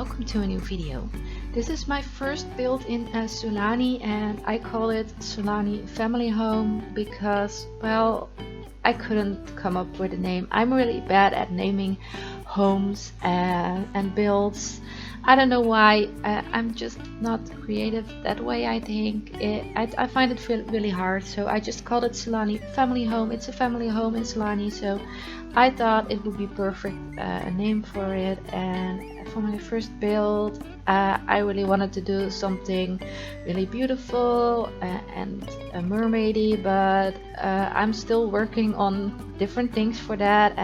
welcome to a new video. This is my first build in Sulani and I call it Sulani Family Home because, well, I couldn't come up with a name. I'm really bad at naming homes and builds. I don't know why. I'm just not creative that way. I think I find it really hard, so I just called it Sulani Family Home. It's a family home in Sulani, so I thought it would be perfect a name for it. And for my first build, I really wanted to do something really beautiful and mermaidy, but I'm still working on different things for that.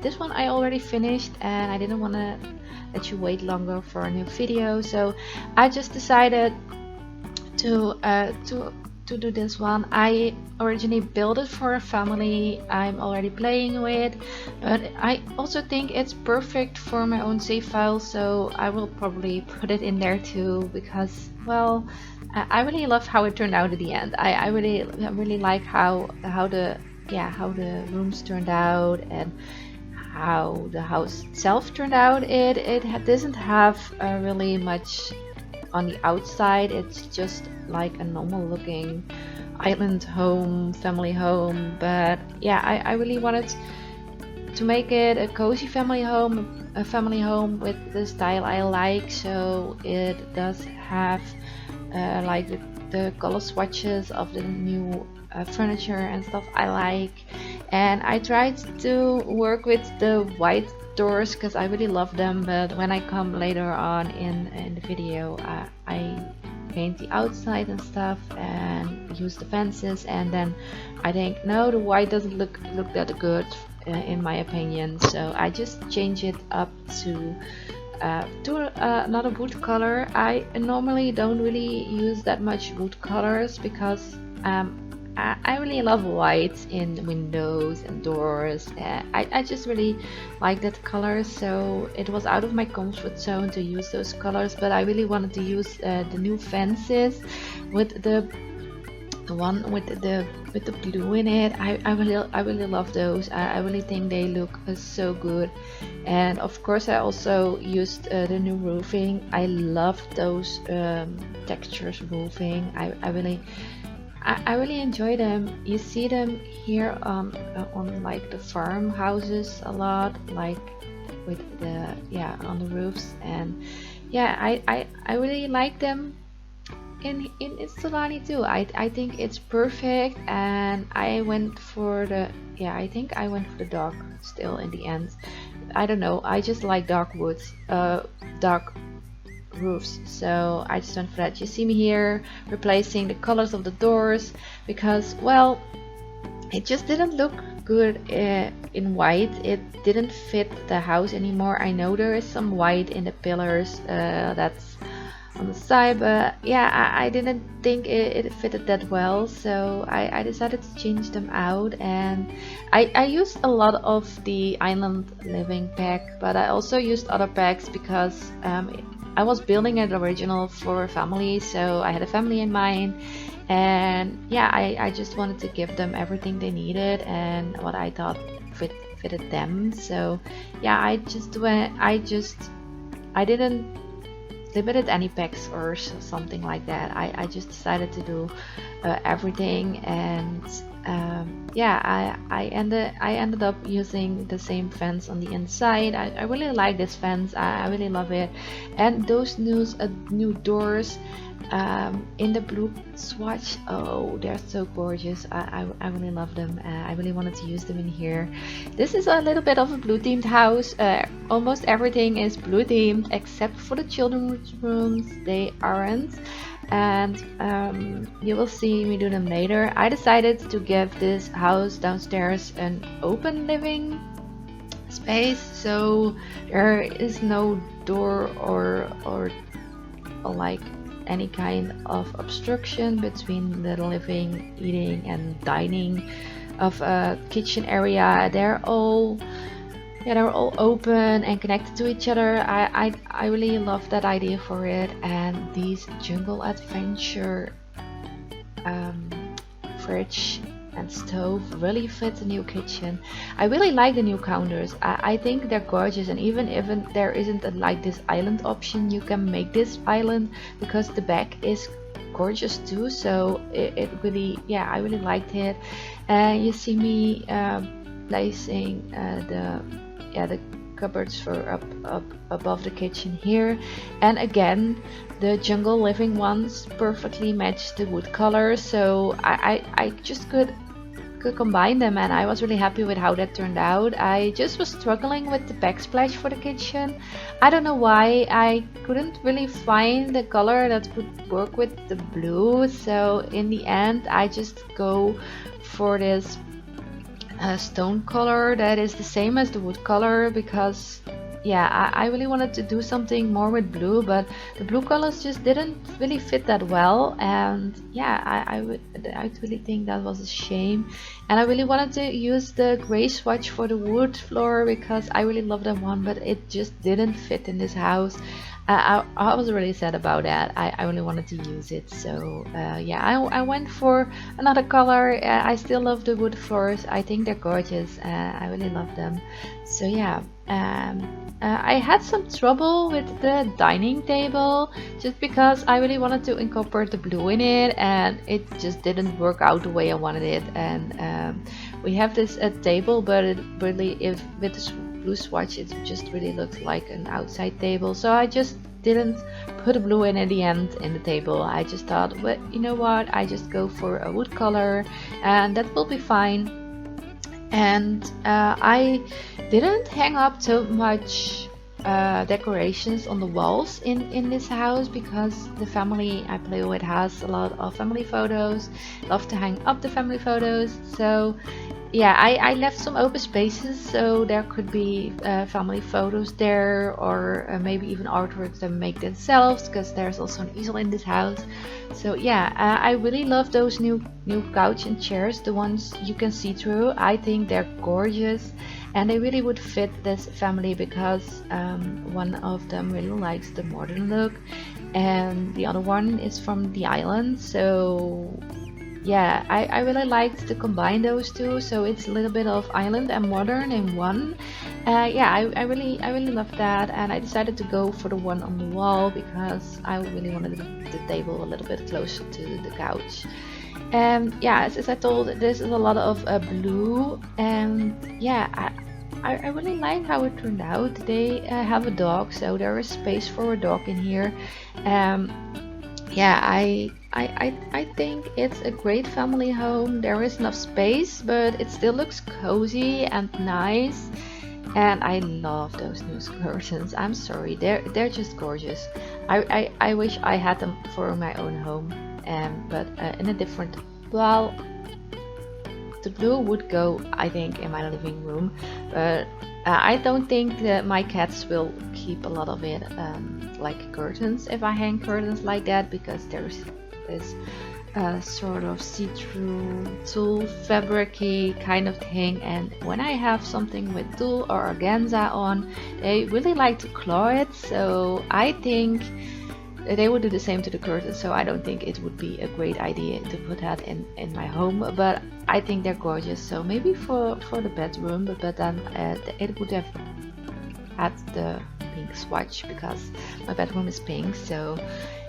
This one I already finished, and I didn't want to let you wait longer for a new video, so I just decided to do this one. I originally built it for a family I'm already playing with, but I also think it's perfect for my own save file, so I will probably put it in there too because, well, I really love how it turned out at the end. I really like how the rooms turned out and how the house itself turned out. It doesn't have really much on the outside. It's just like a normal looking island home, family home, but yeah, I really wanted to make it a cozy family home, a family home with the style I like. So it does have like the color swatches of the new furniture and stuff I like, and I tried to work with the white doors because I really love them, but when I come later on in the video, I paint the outside and stuff and use the fences, and then I think no, the white doesn't look that good in my opinion, so I just change it up to another wood color. I normally don't really use that much wood colors because I really love white in windows and doors. I just really like that color, so it was out of my comfort zone to use those colors, but I really wanted to use the new fences with the one with the blue in it. I really love those. I really think they look so good, and of course I also used the new roofing. I love those textures roofing. I really enjoy them. You see them here on like the farmhouses a lot, like with the on the roofs, and yeah, I really like them in Sulani too. I think it's perfect, and I went for the I think I went for the dark still in the end. I don't know. I just like dark woods, dark roofs, so I just went for that. You see me here replacing the colors of the doors because, well, it just didn't look good in white. It didn't fit the house anymore. I know there is some white in the pillars that's on the side, but yeah, I didn't think it fitted that well, so I decided to change them out. And I used a lot of the island living pack, but I also used other packs because I was building an original for a family, so I had a family in mind, and yeah, I just wanted to give them everything they needed and what I thought fitted them. So yeah, I didn't limited any packs or something like that. I just decided to do everything, and yeah, I ended up using the same fence on the inside. I really like this fence. I really love it, and those new doors in the blue swatch. Oh, they're so gorgeous. I really love them. I really wanted to use them in here. This is a little bit of a blue themed house. Almost everything is blue themed except for the children's rooms. They aren't, and you will see me do them later. I decided to give this house downstairs an open living space, so there is no door or like any kind of obstruction between the living, eating and dining of a kitchen area. They're all open and connected to each other. I really love that idea for it. And these jungle adventure fridge and stove really fit the new kitchen. I really like the new counters. I think they're gorgeous, and even if there isn't like this island option, you can make this island because the back is gorgeous too. So it really, yeah, I really liked it. You see me placing the cupboards for up above the kitchen here, and again the jungle living ones perfectly match the wood color, so I just could combine them, and I was really happy with how that turned out. I just was struggling with the backsplash for the kitchen. I don't know why I couldn't really find the color that would work with the blue, so in the end I just go for this stone color that is the same as the wood color, because yeah, I really wanted to do something more with blue, but the blue colors just didn't really fit that well, and yeah, I really think that was a shame. And I really wanted to use the gray swatch for the wood floor because I really love that one, but it just didn't fit in this house. I was really sad about that. I really wanted to use it, so yeah, I went for another color. I still love the wood floors. I think they're gorgeous. I really love them. So yeah, I had some trouble with the dining table just because I really wanted to incorporate the blue in it, and it just didn't work out the way I wanted it. And we have this table, but it really, if with this blue swatch, it just really looked like an outside table, so I just didn't put a blue in at the end in the table. I just thought, well, you know what, I just go for a wood color and that will be fine. And I didn't hang up so much decorations on the walls in this house because the family I play with has a lot of family photos. Love to hang up the family photos, so yeah, I left some open spaces so there could be family photos there, or maybe even artworks that make themselves, because there's also an easel in this house. So yeah, I really love those new couch and chairs, the ones you can see through. I think they're gorgeous, and they really would fit this family because one of them really likes the modern look, and the other one is from the island. So yeah, I really liked to combine those two, so it's a little bit of island and modern in one. Yeah, I really love that, and I decided to go for the one on the wall because I really wanted the table a little bit closer to the couch. And yeah, as I told, this is a lot of blue, and yeah, I really like how it turned out. They have a dog, so there is space for a dog in here. Yeah, I think it's a great family home. There is enough space, but it still looks cozy and nice. And I love those new curtains. I'm sorry, they're just gorgeous. I wish I had them for my own home, but in a different. Well, the blue would go, I think, in my living room, but I don't think that my cats will keep a lot of it, like curtains, if I hang curtains like that, because there's this sort of see-through tulle fabric-y kind of thing, and when I have something with tulle or organza on, they really like to claw it, so I think they would do the same to the curtains, so I don't think it would be a great idea to put that in my home, but I think they're gorgeous, so maybe for the bedroom, but then it would have had the pink swatch because my bedroom is pink, so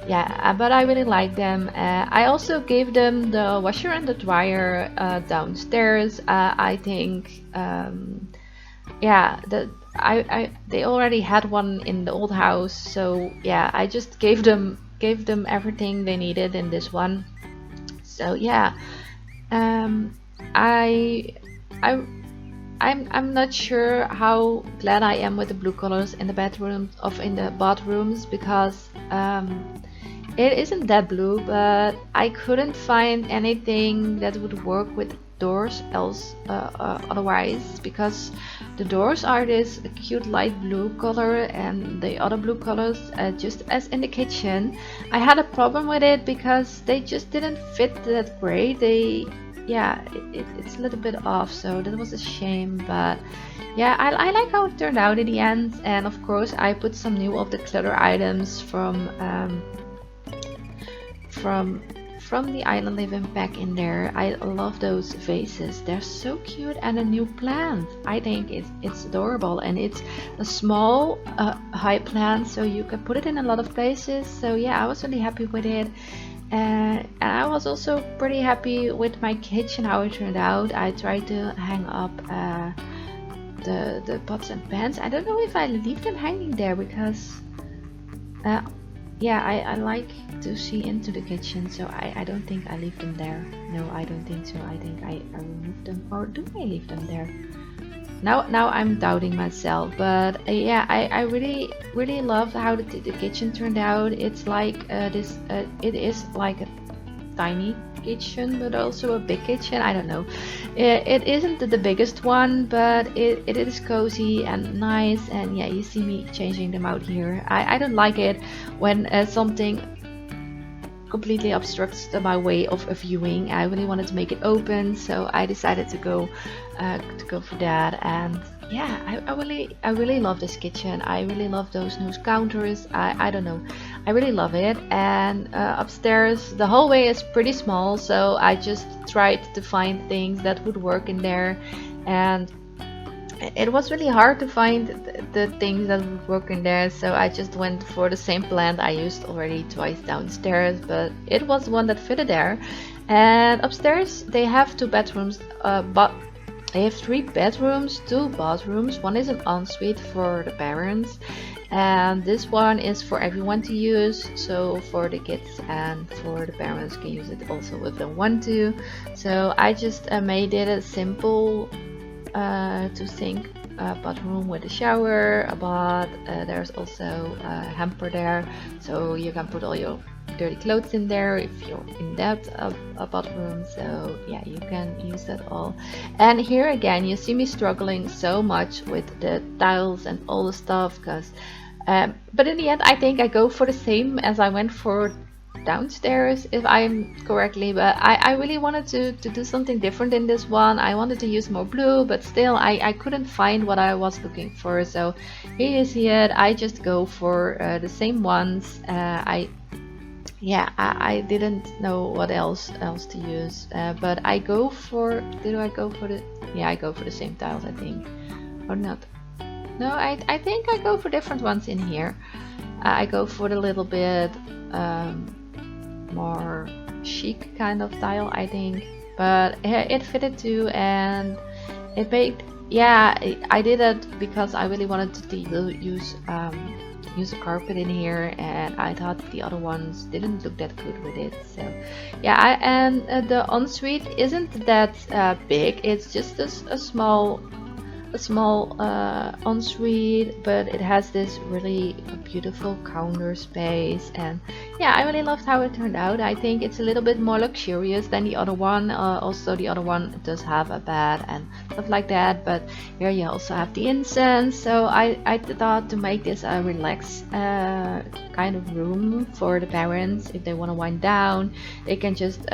yeah, but I really like them. I also gave them the washer and the dryer downstairs. I think yeah, they already had one in the old house, so yeah, I just gave them everything they needed in this one. So yeah, I'm not sure how glad I am with the blue colors in the bathrooms because it isn't that blue, but I couldn't find anything that would work with doors otherwise, because the doors are this cute light blue color and the other blue colors just as in the kitchen. I had a problem with it because they just didn't fit that great. Yeah, it's a little bit off, so that was a shame, but yeah, I like how it turned out in the end. And of course I put some new of the clutter items from from the island living back in there. I love those vases. They're so cute, and a new plant. I think it's adorable, and it's a small high plant, so you can put it in a lot of places. So yeah, I was really happy with it. And I was also pretty happy with my kitchen, how it turned out. I tried to hang up the pots and pans. I don't know if I leave them hanging there because yeah, I like to see into the kitchen, so I don't think I leave them there. No, I don't think so. I think I remove them, or do I leave them there? Now I'm doubting myself, but yeah, I really love how the kitchen turned out. It's like it is like a tiny kitchen, but also a big kitchen. I don't know. It isn't the biggest one, but it is cozy and nice. And yeah, you see me changing them out here. I don't like it when something completely obstructs my way of viewing. I really wanted to make it open, so I decided to go for that. And yeah, I really love this kitchen. I really love those nose counters. I don't know, I really love it. And upstairs the hallway is pretty small, so I just tried to find things that would work in there, and it was really hard to find the things that would work in there, so I just went for the same plant I used already twice downstairs, but it was one that fitted there. And upstairs they have 2 bedrooms, but they have 3 bedrooms, 2 bathrooms. One is an ensuite for the parents, and this one is for everyone to use, so for the kids and for the parents can use it also if they want to. So I just made it a simple to sink bathroom with a shower, a bath. There's also a hamper there, so you can put all your dirty clothes in there if you're in that bathroom. So yeah, you can use that all. And here again, you see me struggling so much with the tiles and all the stuff, because but in the end I think I go for the same as I went for downstairs, if I'm correctly. But I really wanted to do something different in this one. I wanted to use more blue, but still I couldn't find what I was looking for. So here you see it. I just go for the same ones. I didn't know what else to use, but I go for, I go for the same tiles, I think, or not. No, I think I go for different ones in here. I go for the little bit more chic kind of tile, I think, but it fitted too, and it made, yeah, I did it because I really wanted to use a carpet in here, and I thought the other ones didn't look that good with it. So yeah, and the ensuite isn't that big. It's just a small ensuite, but it has this really beautiful counter space. And yeah, I really loved how it turned out. I think it's a little bit more luxurious than the other one. Also the other one does have a bed and stuff like that, but here you also have the incense. So I thought to make this a relaxed kind of room for the parents. If they want to wind down, they can just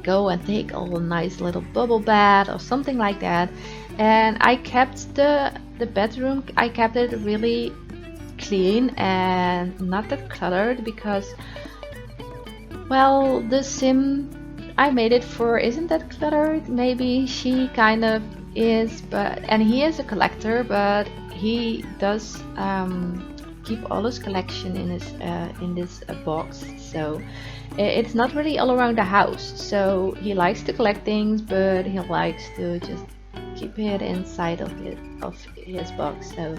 go and take a nice little bubble bath or something like that. And I kept the bedroom, I kept it really clean and not that cluttered, because, well, the sim I made it for isn't that cluttered. Maybe she kind of is, but, and he is a collector, but he does keep all his collection in this box. So it's not really all around the house. So he likes to collect things, but he likes to just keep it inside of his box. So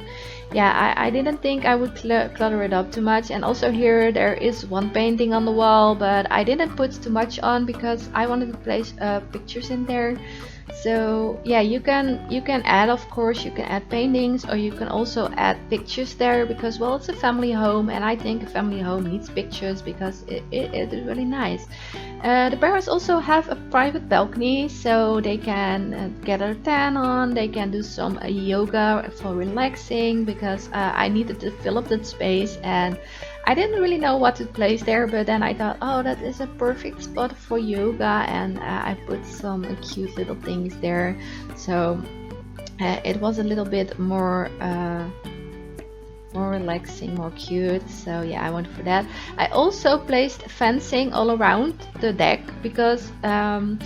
yeah, I didn't think I would clutter it up too much. And also here there is one painting on the wall, but I didn't put too much on because I wanted to place pictures in there. So yeah, you can add, of course, you can add paintings, or you can also add pictures there, because, well, it's a family home, and I think a family home needs pictures because it is really nice. The parents also have a private balcony, so they can get a tan on, they can do some yoga for relaxing, because I needed to fill up that space, and I didn't really know what to place there, but then I thought, oh, that is a perfect spot for yoga, and I put some cute little things there. So it was a little bit more more relaxing, more cute. So yeah, I went for that. I also placed fencing all around the deck because the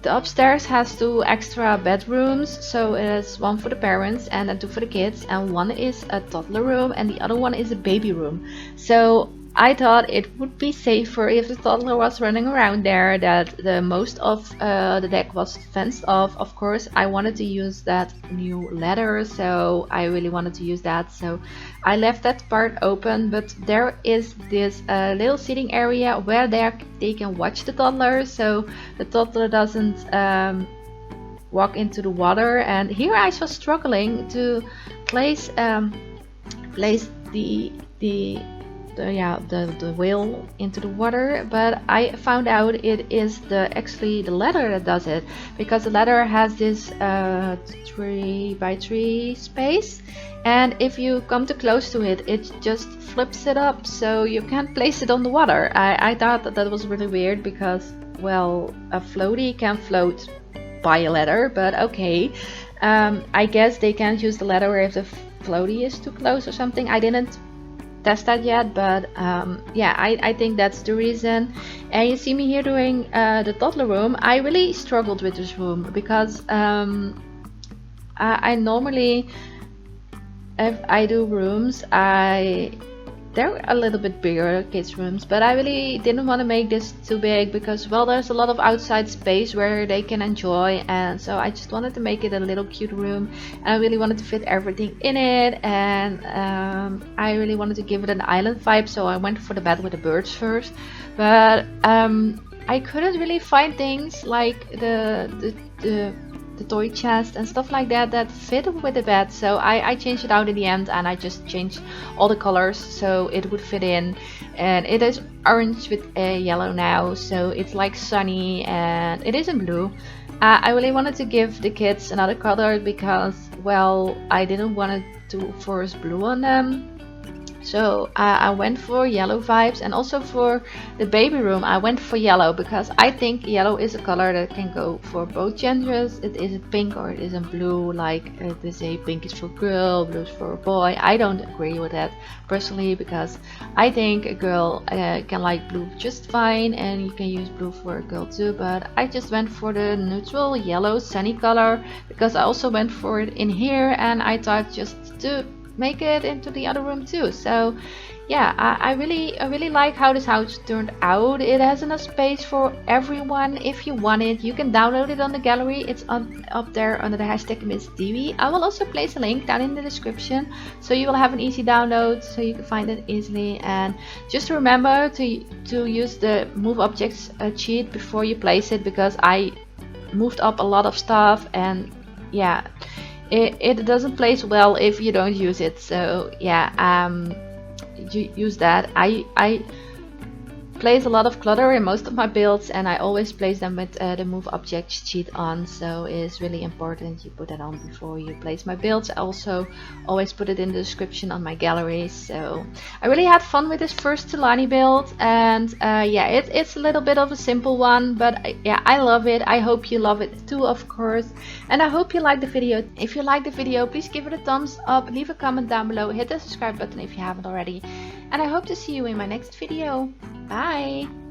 upstairs has 2 extra bedrooms, so it's one for the parents and then 2 for the kids, and one is a toddler room and the other one is a baby room. So I thought it would be safer if the toddler was running around there, that the most of the deck was fenced off. Of course, I wanted to use that new ladder, so I really wanted to use that. So I left that part open, but there is this little seating area where they can watch the toddler, so the toddler doesn't walk into the water. And here I was struggling to place the wheel into the water, but I found out it is actually the ladder that does it, because the ladder has this 3x3 space, and if you come too close to it, it just flips it up, so you can't place it on the water. I thought that was really weird because, well, a floaty can float by a ladder, but okay. I guess they can't use the ladder if the floaty is too close or something. I didn't test that yet, but yeah, I think that's the reason. And you see me here doing the toddler room. I really struggled with this room because I normally, if I do rooms, they're a little bit bigger, kids rooms, but I really didn't want to make this too big because, well, there's a lot of outside space where they can enjoy, and so I just wanted to make it a little cute room, and I really wanted to fit everything in it, and I really wanted to give it an island vibe, so I went for the bed with the birds first. But I couldn't really find things like the toy chest and stuff like that that fit with the bed, so I changed it out in the end, and I just changed all the colors so it would fit in. And it is orange with a yellow now, so it's like sunny, and it isn't blue. I really wanted to give the kids another color because, well, I didn't want to force blue on them. So I went for yellow vibes, and also for the baby room I went for yellow because I think yellow is a color that can go for both genders. It isn't pink or it isn't blue, like they say pink is for girl, blue is for a boy. I don't agree with that personally because I think a girl can like blue just fine, and you can use blue for a girl too, but I just went for the neutral yellow sunny color because I also went for it in here, and I thought just to make it into the other room too. So yeah, I really like how this house turned out. It has enough space for everyone. If you want it, you can download it on the gallery. It's up there under the hashtag MissDiwy. I will also place a link down in the description, so you will have an easy download, so you can find it easily. And just remember to use the move objects cheat before you place it, because I moved up a lot of stuff, and yeah, it doesn't place well if you don't use it. So yeah, you use that. I place a lot of clutter in most of my builds, and I always place them with the move objects cheat on, so it's really important you put that on before you place my builds. I also always put it in the description on my gallery. So I really had fun with this first Sulani build, and yeah, it's a little bit of a simple one, but yeah, I love it. I hope you love it too, of course, and I hope you like the video. If you like the video, please give it a thumbs up, leave a comment down below, hit the subscribe button if you haven't already, and I hope to see you in my next video. Bye!